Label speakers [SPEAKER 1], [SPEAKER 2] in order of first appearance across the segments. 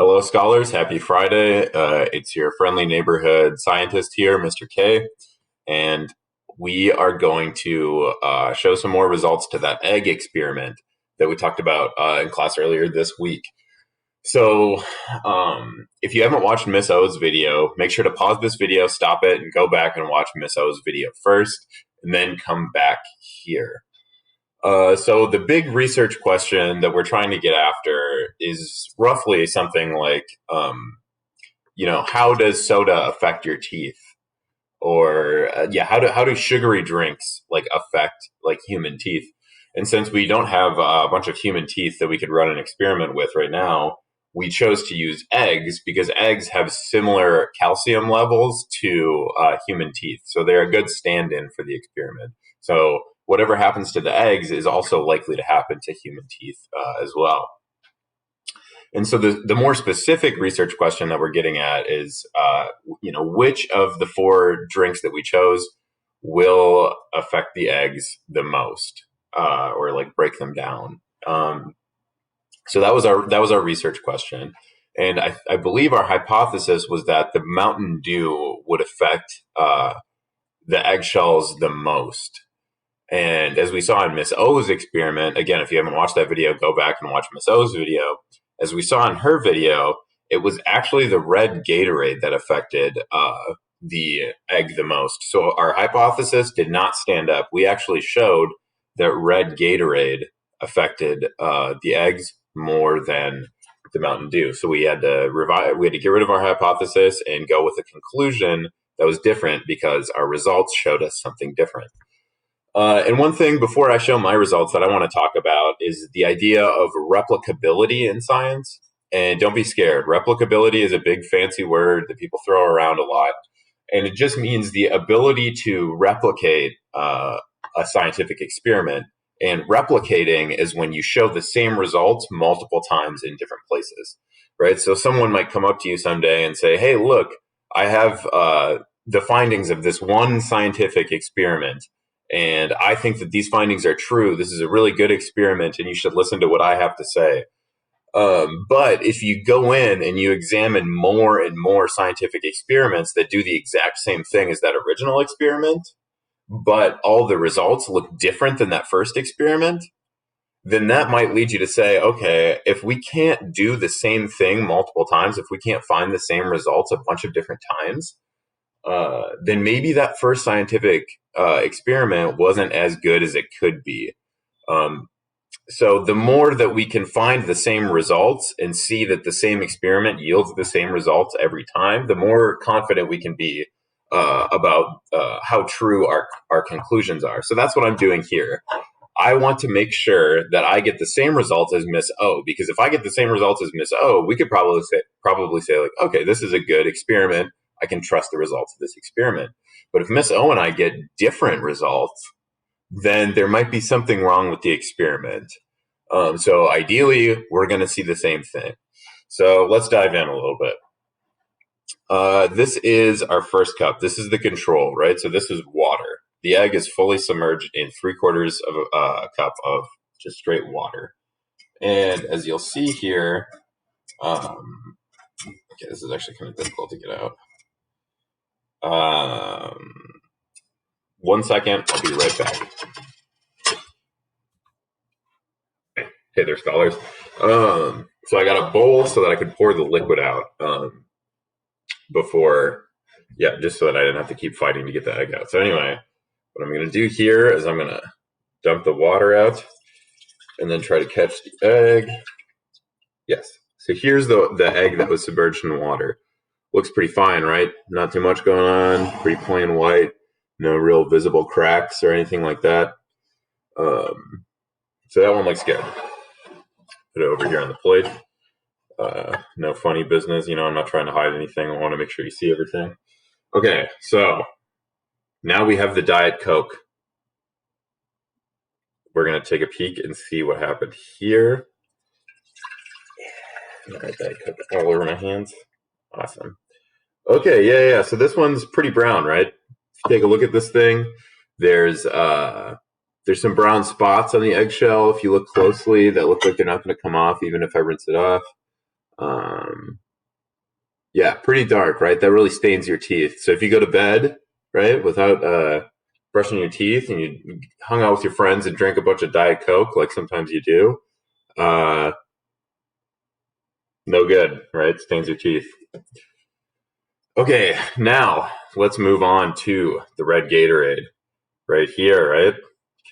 [SPEAKER 1] Hello, scholars. Happy Friday. It's your friendly neighborhood scientist here, Mr. K, and we are going to show some more results to that egg experiment that we talked about in class earlier this week. So, if you haven't watched Miss O's video, make sure to pause this video, stop it, and go back and watch Miss O's video first, and then come back here. So the big research question that we're trying to get after is roughly something like, how does soda affect your teeth? Or how do sugary drinks like affect like human teeth? And since we don't have a bunch of human teeth that we could run an experiment with right now, we chose to use eggs because eggs have similar calcium levels to human teeth, so they're a good stand-in for the experiment. So whatever happens to the eggs is also likely to happen to human teeth as well. And so the more specific research question that we're getting at is, which of the four drinks that we chose will affect the eggs the most, or like break them down. So that was our research question, and I believe our hypothesis was that the Mountain Dew would affect the eggshells the most. And as we saw in Miss O's experiment, again, if you haven't watched that video, go back and watch Miss O's video. As we saw in her video, it was actually the red Gatorade that affected the egg the most. So our hypothesis did not stand up. We actually showed that red Gatorade affected the eggs more than the Mountain Dew. So we had to get rid of our hypothesis and go with a conclusion that was different because our results showed us something different. And one thing before I show my results that I want to talk about is the idea of replicability in science. And don't be scared. Replicability is a big fancy word that people throw around a lot. And it just means the ability to replicate a scientific experiment. And replicating is when you show the same results multiple times in different places, right? So someone might come up to you someday and say, hey, look, I have the findings of this one scientific experiment. And I think that these findings are true. This is a really good experiment, and you should listen to what I have to say. But if you go in and you examine more and more scientific experiments that do the exact same thing as that original experiment, but all the results look different than that first experiment, then that might lead you to say, okay, if we can't do the same thing multiple times, if we can't find the same results a bunch of different times, then maybe that first scientific experiment wasn't as good as it could be. So the more that we can find the same results and see that the same experiment yields the same results every time, the more confident we can be about how true our conclusions are. So that's what I'm doing here. I want to make sure that I get the same results as Miss O, because if I get the same results as Miss O, we could probably say like, okay, this is a good experiment. I can trust the results of this experiment. But if Miss O and I get different results, then there might be something wrong with the experiment. So ideally, we're going to see the same thing. So let's dive in a little bit. This is our first cup. This is the control, right? So this is water. The egg is fully submerged in 3/4 of a cup of just straight water. And as you'll see here, okay, this is actually kind of difficult to get out. 1 second, I'll be right back. Hey there, scholars. So I got a bowl so that I could pour the liquid out before, just so that I didn't have to keep fighting to get the egg out. So anyway, what I'm going to do here is I'm going to dump the water out and then try to catch the egg. Yes. So here's the egg that was submerged in water. Looks pretty fine, right? Not too much going on. Pretty plain white. No real visible cracks or anything like that. So that one looks good. Put it over here on the plate. No funny business. I'm not trying to hide anything. I want to make sure you see everything. Okay, so now we have the Diet Coke. We're going to take a peek and see what happened here. All right, Diet Coke all over my hands. Awesome. Okay, yeah. So this one's pretty brown, right? If you take a look at this thing, there's some brown spots on the eggshell. If you look closely, that look like they're not going to come off even if I rinse it off. Yeah, pretty dark, right? That really stains your teeth. So if you go to bed, right, without brushing your teeth and you hung out with your friends and drank a bunch of Diet Coke, like sometimes you do, uh, no good, right? Stains your teeth. Okay, now let's move on to the red Gatorade right here, right?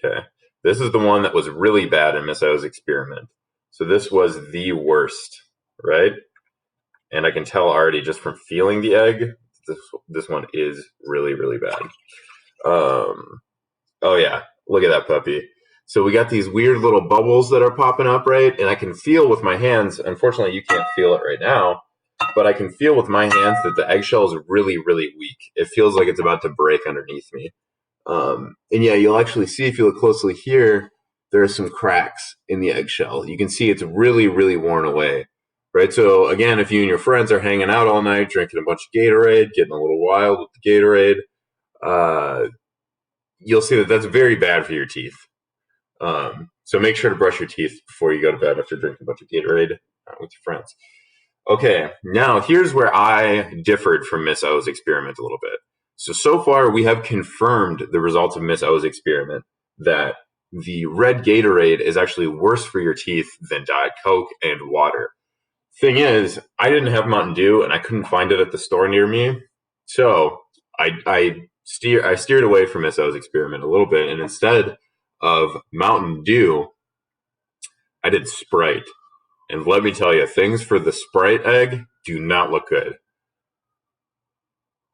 [SPEAKER 1] Okay. This is the one that was really bad in Miss O's experiment. So this was the worst, right? And I can tell already just from feeling the egg, this one is really, really bad. Oh yeah, look at that puppy. So we got these weird little bubbles that are popping up, right? And I can feel with my hands. Unfortunately, you can't feel it right now, but I can feel with my hands that the eggshell is really, really weak. It feels like it's about to break underneath me. And yeah, you'll actually see if you look closely here, there are some cracks in the eggshell. You can see it's really, really worn away, right? So again, if you and your friends are hanging out all night, drinking a bunch of Gatorade, getting a little wild with the Gatorade, uh, you'll see that that's very bad for your teeth. So make sure to brush your teeth before you go to bed after drinking a bunch of Gatorade with your friends. Okay, now here's where I differed from Miss O's experiment a little bit. So far we have confirmed the results of Miss O's experiment that the red Gatorade is actually worse for your teeth than Diet Coke and water. Thing is, I didn't have Mountain Dew and I couldn't find it at the store near me, so I steered away from Miss O's experiment a little bit, and instead of Mountain Dew, I did Sprite. And let me tell you, things for the Sprite egg do not look good.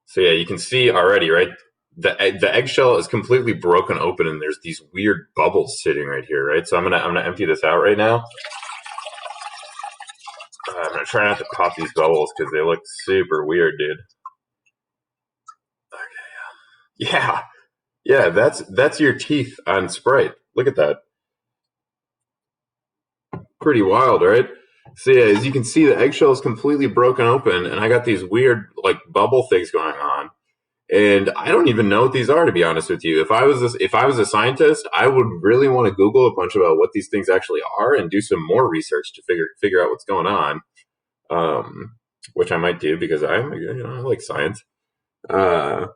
[SPEAKER 1] So yeah, you can see already, right? The eggshell is completely broken open, and there's these weird bubbles sitting right here, right? So I'm gonna empty this out right now. I'm gonna try not to pop these bubbles because they look super weird, dude. Yeah, yeah, that's your teeth on Sprite. Look at that. Pretty wild, right? So yeah, as you can see, the eggshell is completely broken open, and I got these weird like bubble things going on. And I don't even know what these are, to be honest with you. If I was a scientist, I would really want to Google a bunch about what these things actually are and do some more research to figure out what's going on. Which I might do because I like science. Uh,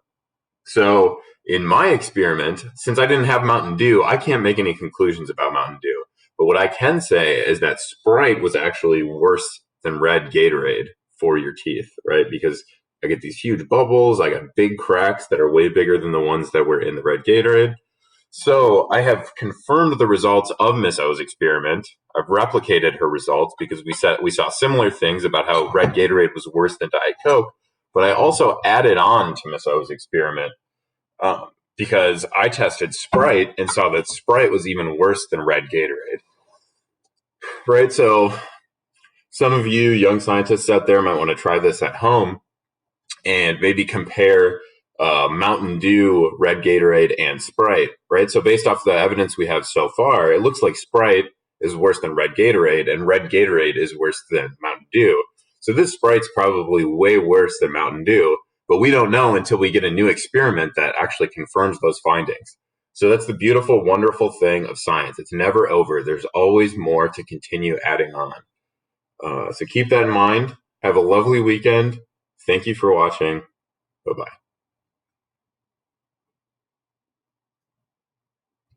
[SPEAKER 1] so in my experiment, since I didn't have Mountain Dew, I can't make any conclusions about Mountain Dew. But what I can say is that Sprite was actually worse than red Gatorade for your teeth, right? Because I get these huge bubbles, I got big cracks that are way bigger than the ones that were in the red Gatorade. So I have confirmed the results of Miss O's experiment. I've replicated her results because we saw similar things about how red Gatorade was worse than Diet Coke. But I also added on to Miss O's experiment because I tested Sprite and saw that Sprite was even worse than red Gatorade. Right, so some of you young scientists out there might want to try this at home and maybe compare Mountain Dew, red Gatorade, and Sprite, right? So based off the evidence we have so far, it looks like Sprite is worse than red Gatorade, and red Gatorade is worse than Mountain Dew. So this Sprite's probably way worse than Mountain Dew, but we don't know until we get a new experiment that actually confirms those findings. So that's the beautiful, wonderful thing of science. It's never over. There's always more to continue adding on. So keep that in mind. Have a lovely weekend. Thank you for watching. Bye bye.